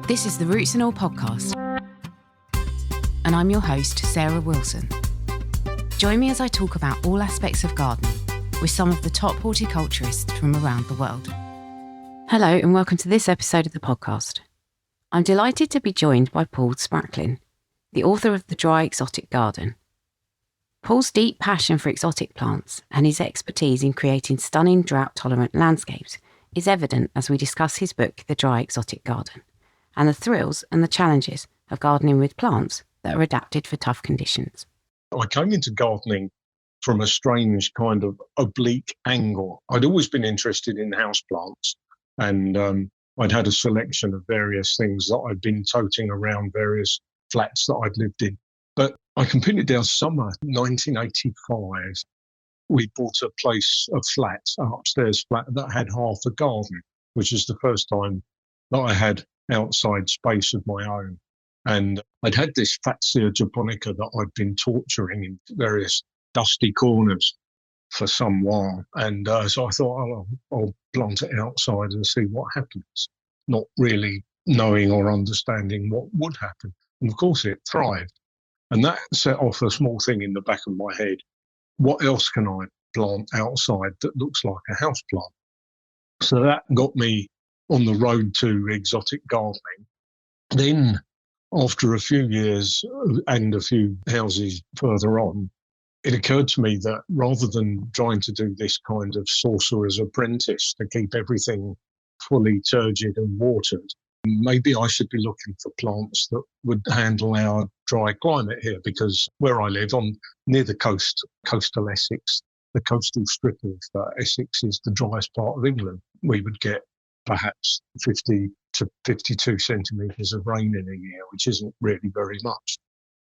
This is the Roots and All podcast, and I'm your host, Sarah Wilson. Join me as I talk about all aspects of gardening with some of the top horticulturists from around the world. Hello and welcome to this episode of the podcast. I'm delighted to be joined by Paul Spracklin, the author of The Dry Exotic Garden. Paul's deep passion for exotic plants and his expertise in creating stunning drought-tolerant landscapes is evident as we discuss his book, The Dry Exotic Garden, and the thrills and the challenges of gardening with plants that are adapted for tough conditions. I came into gardening from a strange kind of oblique angle. I'd always been interested in houseplants, and I'd had a selection of various things that I'd been toting around various flats that I'd lived in. But I can pin it down summer 1985. We bought a place, a flat, an upstairs flat that had half a garden, which is the first time that I had outside space of my own. And I'd had this Fatsia japonica that I'd been torturing in various dusty corners for some while. And so I thought, I'll plant it outside and see what happens, not really knowing or understanding what would happen. And of course it thrived. And that set off a small thing in the back of my head. What else can I plant outside that looks like a house plant? So that got me on the road to exotic gardening. Then, after a few years and a few houses further on, it occurred to me that rather than trying to do this kind of sorcerer's apprentice to keep everything fully turgid and watered, maybe I should be looking for plants that would handle our dry climate here, because where I live, on near the coast, coastal Essex, the coastal strip of Essex is the driest part of England. We would get perhaps 50 to 52 centimetres of rain in a year, which isn't really very much.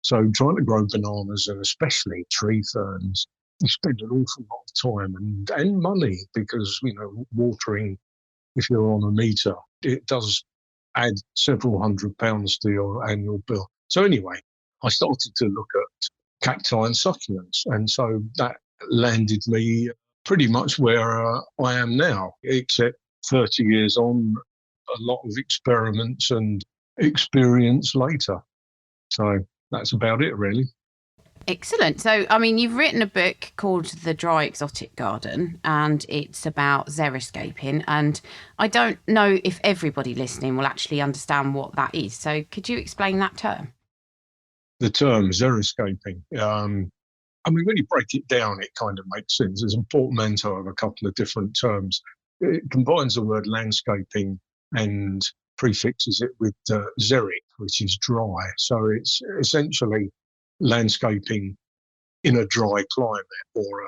So trying to grow bananas, and especially tree ferns, you spend an awful lot of time and money, because, watering, if you're on a metre, it does add several £100 to your annual bill. So anyway, I started to look at cacti and succulents. And so that landed me pretty much where I am now, except 30 years on, a lot of experiments and experience later. So that's about it, really. Excellent. So, you've written a book called The Dry Exotic Garden, and it's about xeriscaping. And I don't know if everybody listening will actually understand what that is. So could you explain that term? The term xeriscaping, when you break it down, it kind of makes sense. There's a portmanteau of a couple of different terms. It combines the word landscaping and prefixes it with xeric, which is dry. So it's essentially landscaping in a dry climate, or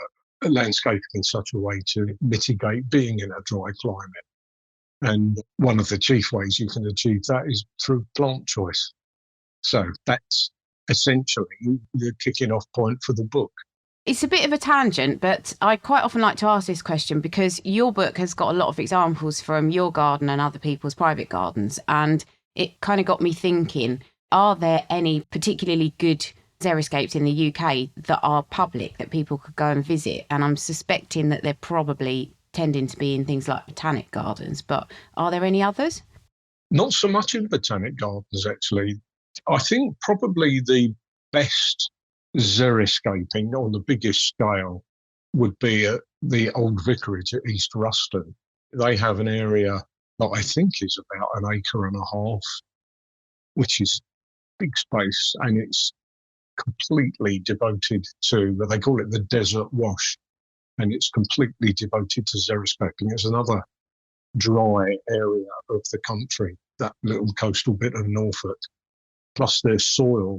a landscaping in such a way to mitigate being in a dry climate. And one of the chief ways you can achieve that is through plant choice. So that's essentially the kicking off point for the book. It's a bit of a tangent, but I quite often like to ask this question because your book has got a lot of examples from your garden and other people's private gardens. And it kind of got me thinking, are there any particularly good xeriscapes in the UK that are public that people could go and visit? And I'm suspecting that they're probably tending to be in things like botanic gardens, but are there any others? Not so much in botanic gardens, actually. I think probably the best xeriscaping on the biggest scale would be at the old vicarage at East Ruston. They have an area that I think is about 1.5 acres, which is big space, and it's completely devoted to, they call it the desert wash, and it's completely devoted to xeriscaping. It's another dry area of the country, that little coastal bit of Norfolk. Plus their soil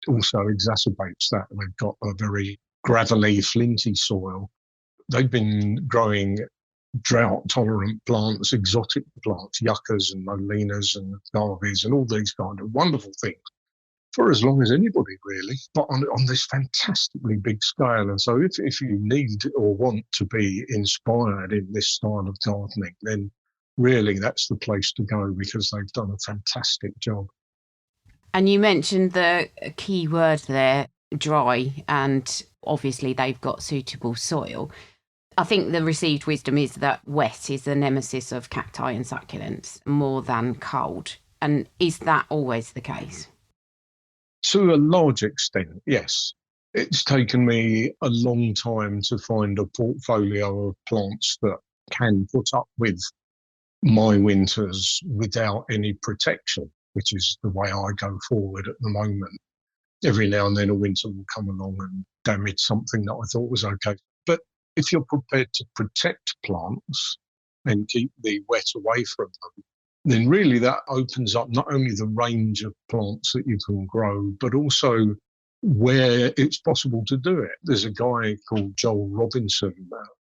also exacerbates that. They've got a very gravelly, flinty soil. They've been growing drought-tolerant plants, exotic plants, yuccas and molinas and agaves and all these kind of wonderful things for as long as anybody, really, but on this fantastically big scale. And so if you need or want to be inspired in this style of gardening, then really that's the place to go, because they've done a fantastic job. And you mentioned the key word there, dry, and obviously they've got suitable soil. I think the received wisdom is that wet is the nemesis of cacti and succulents more than cold. And is that always the case? To a large extent, yes. It's taken me a long time to find a portfolio of plants that can put up with my winters without any protection, which is the way I go forward at the moment. Every now and then a winter will come along and damage something that I thought was okay. But if you're prepared to protect plants and keep the wet away from them, then really that opens up not only the range of plants that you can grow, but also where it's possible to do it. There's a guy called Joel Robinson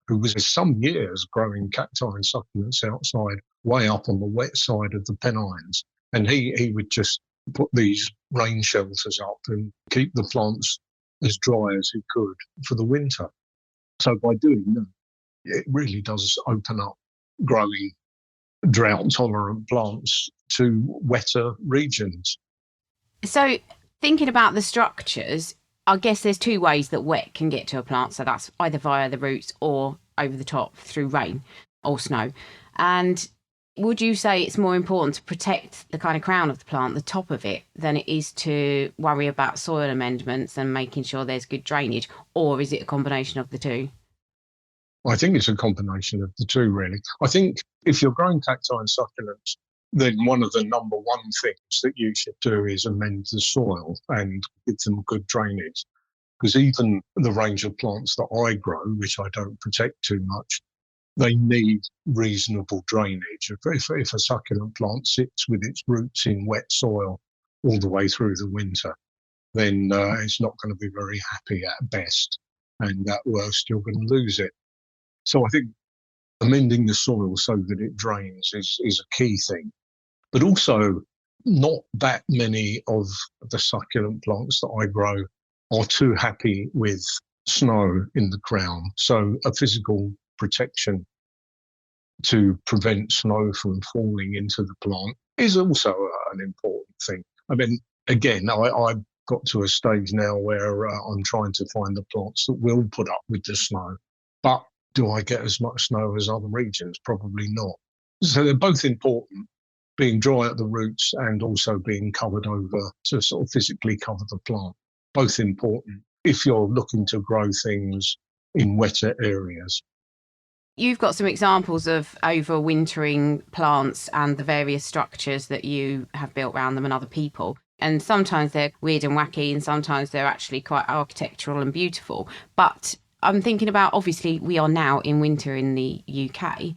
who was for some years growing cacti and succulents outside, way up on the wet side of the Pennines. And he would just put these rain shelters up and keep the plants as dry as he could for the winter. So by doing that, it really does open up growing drought-tolerant plants to wetter regions. So thinking about the structures, I guess there's two ways that wet can get to a plant. So that's either via the roots or over the top through rain or snow. And would you say it's more important to protect the kind of crown of the plant, the top of it, than it is to worry about soil amendments and making sure there's good drainage? Or is it a combination of the two? I think it's a combination of the two, really. I think if you're growing cacti and succulents, then one of the number one things that you should do is amend the soil and give them good drainage. Because even the range of plants that I grow, which I don't protect too much, they need reasonable drainage. If a succulent plant sits with its roots in wet soil all the way through the winter, then it's not going to be very happy at best. And at worst, you're going to lose it. So I think amending the soil so that it drains is a key thing. But also, not that many of the succulent plants that I grow are too happy with snow in the crown. So a physical protection to prevent snow from falling into the plant is also an important thing. I mean, again, I've got to a stage now where I'm trying to find the plants that will put up with the snow. But do I get as much snow as other regions? Probably not. So they're both important, being dry at the roots and also being covered over to sort of physically cover the plant. Both important if you're looking to grow things in wetter areas. You've got some examples of overwintering plants and the various structures that you have built around them and other people. And sometimes they're weird and wacky, and sometimes they're actually quite architectural and beautiful. But I'm thinking about, obviously, we are now in winter in the UK.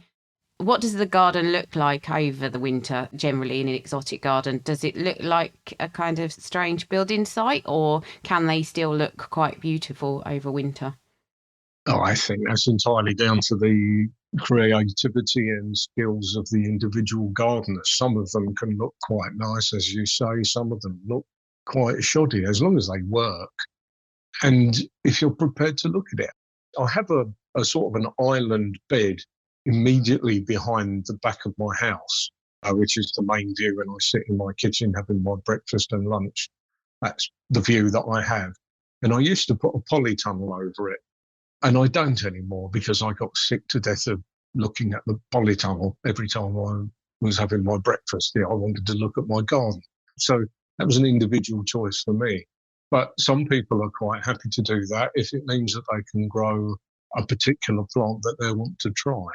What does the garden look like over the winter, generally in an exotic garden? Does it look like a kind of strange building site, or can they still look quite beautiful over winter? Oh, I think that's entirely down to the creativity and skills of the individual gardeners. Some of them can look quite nice, as you say. Some of them look quite shoddy, as long as they work. And if you're prepared to look at it, I have a sort of an island bed immediately behind the back of my house, which is the main view when I sit in my kitchen having my breakfast and lunch. That's the view that I have. And I used to put a polytunnel over it. And I don't anymore because I got sick to death of looking at the polytunnel every time I was having my breakfast. I wanted to look at my garden. So that was an individual choice for me. But some people are quite happy to do that if it means that they can grow a particular plant that they want to try.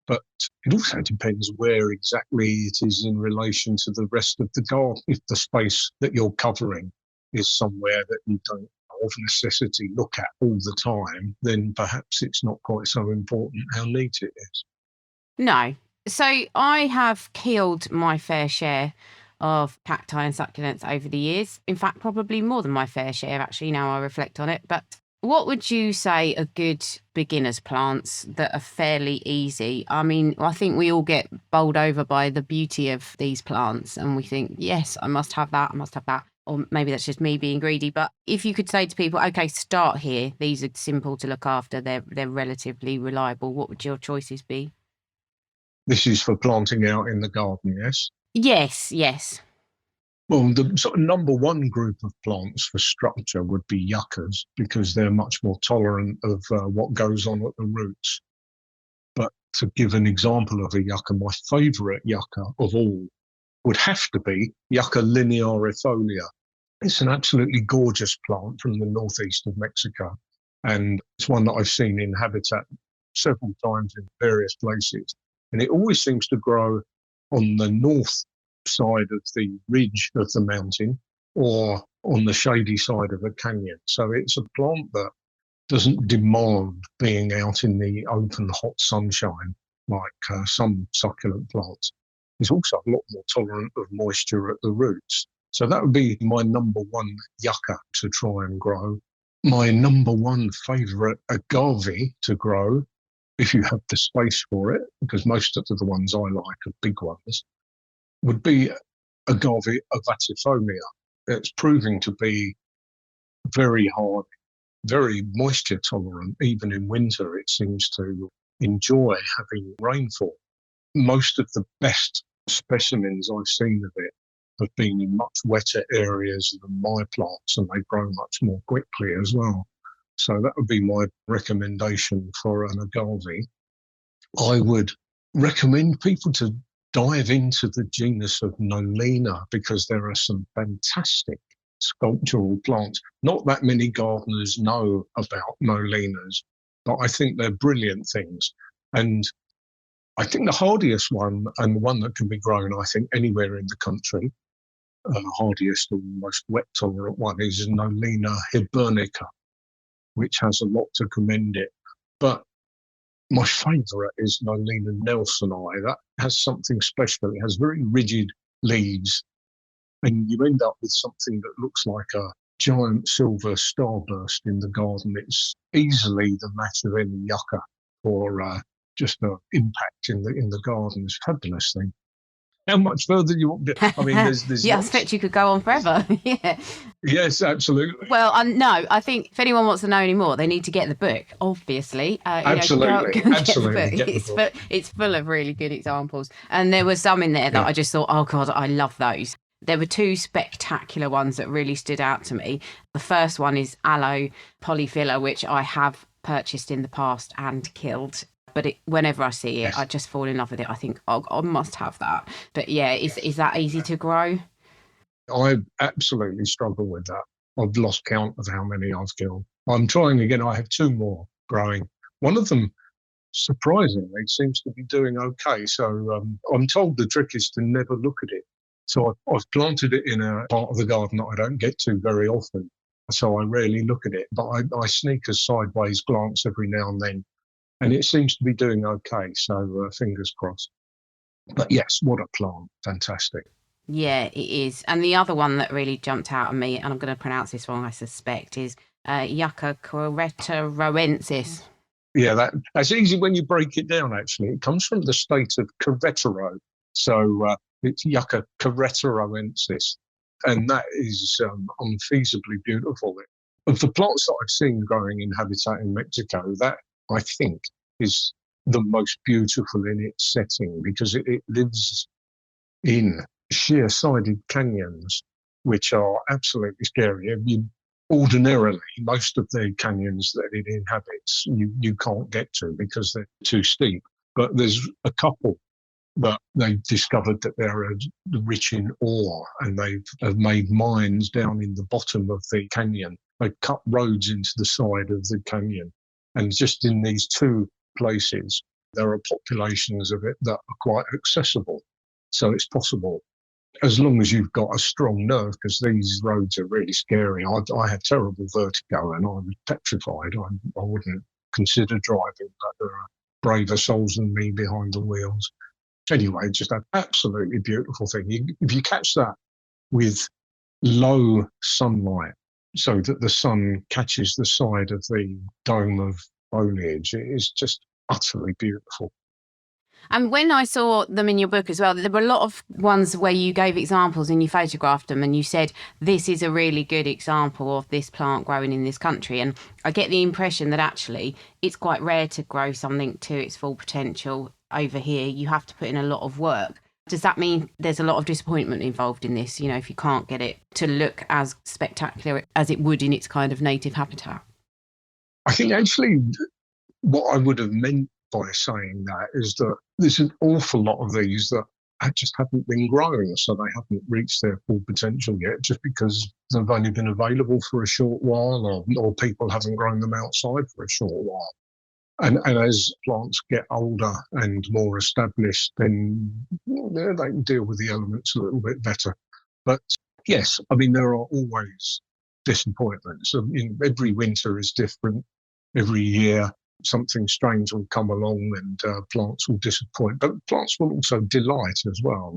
But it also depends where exactly it is in relation to the rest of the garden. If the space that you're covering is somewhere that you don't of necessity look at all the time, then perhaps it's not quite so important how neat it is. No. So I have killed my fair share of cacti and succulents over the years. In fact, probably more than my fair share, actually, now I reflect on it. But what would you say are good beginners plants that are fairly easy? I mean, I think we all get bowled over by the beauty of these plants and we think, yes, I must have that, I must have that. Or maybe that's just me being greedy. But if you could say to people, OK, start here. These are simple to look after. They're relatively reliable. What would your choices be? This is for planting out in the garden, yes? Yes, yes. Well, the sort of number one group of plants for structure would be yuccas because they're much more tolerant of what goes on at the roots. But to give an example of a yucca, my favourite yucca of all would have to be Yucca linearifolia. It's an absolutely gorgeous plant from the northeast of Mexico, and it's one that I've seen in habitat several times in various places. And it always seems to grow on the north side of the ridge of the mountain or on the shady side of a canyon. So it's a plant that doesn't demand being out in the open, hot sunshine like some succulent plants. It's also a lot more tolerant of moisture at the roots. So that would be my number one yucca to try and grow. My number one favourite agave to grow, if you have the space for it, because most of the ones I like are big ones, would be agave ovatifolia. It's proving to be very hard, very moisture tolerant. Even in winter, it seems to enjoy having rainfall. Most of the best specimens I've seen of it have been in much wetter areas than my plants, and they grow much more quickly as well. So that would be my recommendation for an agave. I would recommend people to dive into the genus of Nolina, because there are some fantastic sculptural plants. Not that many gardeners know about Nolinas, but I think they're brilliant things. And I think the hardiest one, and the one that can be grown, I think, anywhere in the country, hardiest or most wet tolerant one, is Nolina hibernica, which has a lot to commend it. But my favourite is Nolina nelsoni. That has something special. It has very rigid leaves, and you end up with something that looks like a giant silver starburst in the garden. It's easily the match of any yucca for just an impact in the garden. It's a fabulous thing. How much further do you want to? I mean, there's yeah, lots. I expect you could go on forever. Yeah. Yes, absolutely. Well, no, I think if anyone wants to know any more, they need to get the book, obviously. Absolutely. Go Absolutely. get the book. It's full of really good examples. And there were some in there that I just thought, oh, God, I love those. There were two spectacular ones that really stood out to me. The first one is aloe polyphylla, which I have purchased in the past and killed. But whenever I see it, I just fall in love with it. I think, oh, I must have that. But yeah, is that easy to grow? I absolutely struggle with that. I've lost count of how many I've killed. I'm trying again. I have two more growing. One of them, surprisingly, seems to be doing okay. So I'm told the trick is to never look at it. So I've planted it in a part of the garden that I don't get to very often. So I rarely look at it. But I sneak a sideways glance every now and then. And it seems to be doing okay, so fingers crossed. But yes, what a plant. Fantastic. Yeah, it is. And the other one that really jumped out at me, and I'm going to pronounce this wrong, I suspect, is Yucca queretoroensis. Yeah, that's easy when you break it down, actually. It comes from the state of Querétaro. So it's Yucca queretoroensis. And that is unfeasibly beautiful. Of the plants that I've seen growing in habitat in Mexico, that I think is the most beautiful in its setting, because it lives in sheer-sided canyons, which are absolutely scary. Ordinarily, most of the canyons that it inhabits, you can't get to because they're too steep. But there's a couple that they've discovered that they're rich in ore, and they've made mines down in the bottom of the canyon. They've cut roads into the side of the canyon. And just in these two places, there are populations of it that are quite accessible. So it's possible, as long as you've got a strong nerve, because these roads are really scary. I had terrible vertigo and I was petrified. I wouldn't consider driving, but there are braver souls than me behind the wheels. Anyway, just an absolutely beautiful thing. If you catch that with low sunlight, so that the sun catches the side of the dome of foliage, it is just utterly beautiful. And when I saw them in your book as well, there were a lot of ones where you gave examples and you photographed them and you said, this is a really good example of this plant growing in this country. And I get the impression that actually it's quite rare to grow something to its full potential over here. You have to put in a lot of work. Does that mean there's a lot of disappointment involved in this, if you can't get it to look as spectacular as it would in its kind of native habitat? I think actually what I would have meant by saying that is that there's an awful lot of these that just haven't been growing, so they haven't reached their full potential yet, just because they've only been available for a short while, or people haven't grown them outside for a short while. And as plants get older and more established, then they can deal with the elements a little bit better. But yes, I mean, there are always disappointments. I mean, every winter is different. Every year, something strange will come along and plants will disappoint. But plants will also delight as well.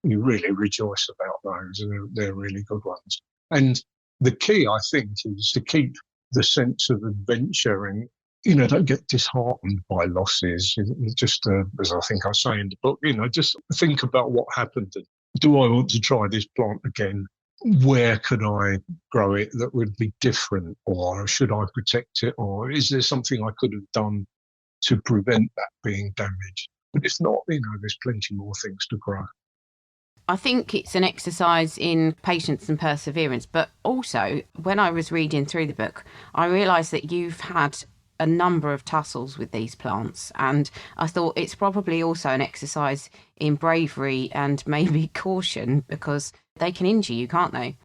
You really rejoice about those, and they're really good ones. And the key, I think, is to keep the sense of adventure and don't get disheartened by losses. Just, as I think I say in the book, just think about what happened. Do I want to try this plant again? Where could I grow it that would be different? Or should I protect it? Or is there something I could have done to prevent that being damaged? But if not, there's plenty more things to grow. I think it's an exercise in patience and perseverance. But also, when I was reading through the book, I realised that you've had a number of tussles with these plants, and I thought it's probably also an exercise in bravery and maybe caution, because they can injure you, can't they?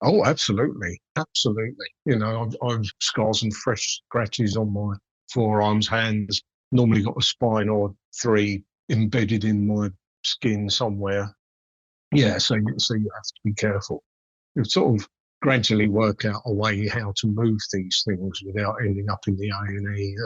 Oh, absolutely. I've scars and fresh scratches on my forearms, hands, normally got a spine or 3 embedded in my skin somewhere. Yeah, so you have to be careful. You sort of gradually work out a way how to move these things without ending up in the A&E.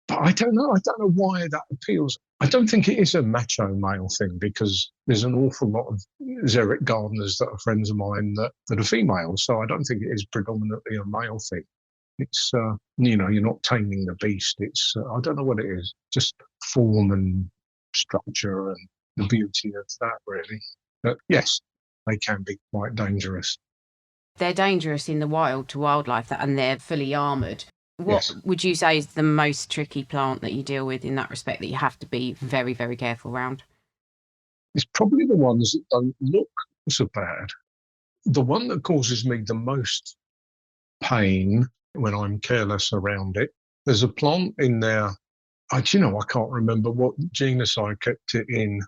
But I don't know why that appeals. I don't think it is a macho male thing, because there's an awful lot of xeric gardeners that are friends of mine that are females. So I don't think it is predominantly a male thing. It's, you're not taming the beast. It's, I don't know what it is, just form and structure and the beauty of that, really. But yes, they can be quite dangerous. They're dangerous in the wild to wildlife, and they're fully armoured. What would you say is the most tricky plant that you deal with in that respect, that you have to be very, very careful around? It's probably the ones that don't look so bad. The one that causes me the most pain when I'm careless around it, there's a plant in there. I can't remember what genus I kept it in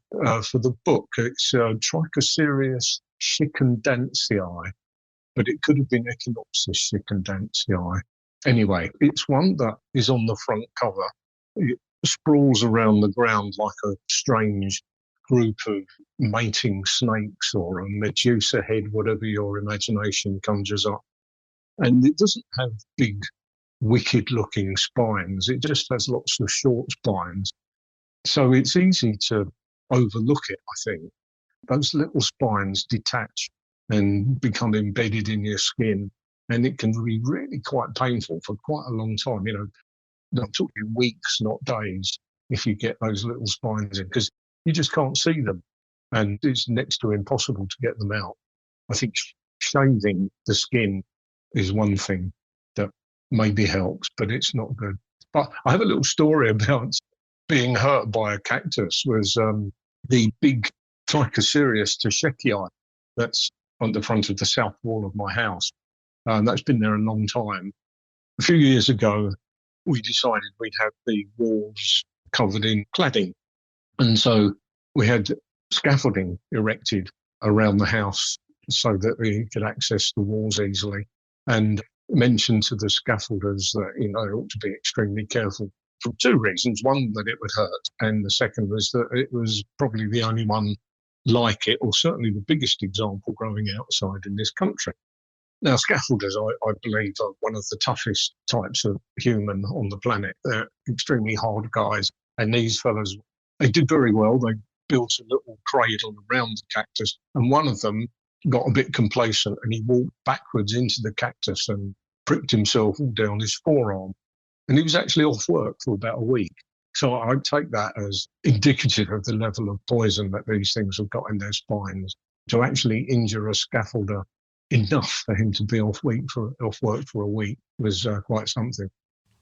for the book. It's Trichocereus chicondantii, but it could have been Echinopsis chicondantii. Anyway, it's one that is on the front cover. It sprawls around the ground like a strange group of mating snakes or a Medusa head, whatever your imagination conjures up. And it doesn't have big, wicked-looking spines. It just has lots of short spines. So it's easy to overlook it, I think. Those little spines detach and become embedded in your skin, and it can be really quite painful for quite a long time. I'm talking weeks, not days, if you get those little spines in, because you just can't see them, and it's next to impossible to get them out. I think shaving the skin is one thing that maybe helps, but it's not good. But I have a little story about being hurt by a cactus. Was the big Trichocereus tashekii that's on the front of the south wall of my house. That's been there a long time. A few years ago, we decided we'd have the walls covered in cladding. And so we had scaffolding erected around the house so that we could access the walls easily, and mentioned to the scaffolders that, they ought to be extremely careful for 2 reasons. One, that it would hurt. And the second was that it was probably the only one like it, or certainly the biggest example growing outside in this country. Now, scaffolders, I believe, are one of the toughest types of human on the planet. They're extremely hard guys. And these fellas, they did very well. They built a little cradle around the cactus, and one of them got a bit complacent and he walked backwards into the cactus and pricked himself all down his forearm. And he was actually off work for about a week. So I take that as indicative of the level of poison that these things have got in their spines. To actually injure a scaffolder enough for him to be off work for a week was quite something.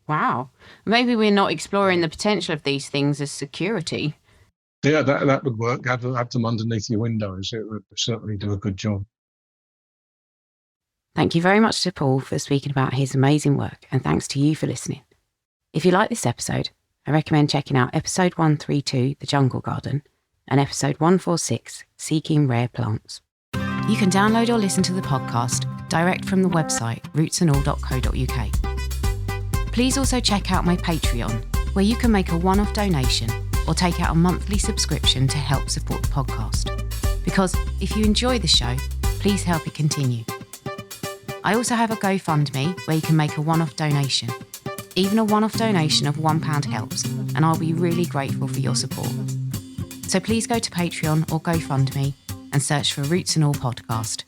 Wow. Maybe we're not exploring the potential of these things as security. Yeah, that would work. Have them underneath your windows. It would certainly do a good job. Thank you very much to Paul for speaking about his amazing work, and thanks to you for listening. If you like this episode, I recommend checking out episode 132, The Jungle Garden, and episode 146, Seeking Rare Plants. You can download or listen to the podcast direct from the website rootsandall.co.uk. Please also check out my Patreon, where you can make a one-off donation or take out a monthly subscription to help support the podcast. Because if you enjoy the show, please help it continue. I also have a GoFundMe where you can make a one-off donation. Even a one-off donation of £1 helps, and I'll be really grateful for your support. So please go to Patreon or GoFundMe and search for Roots and All Podcast.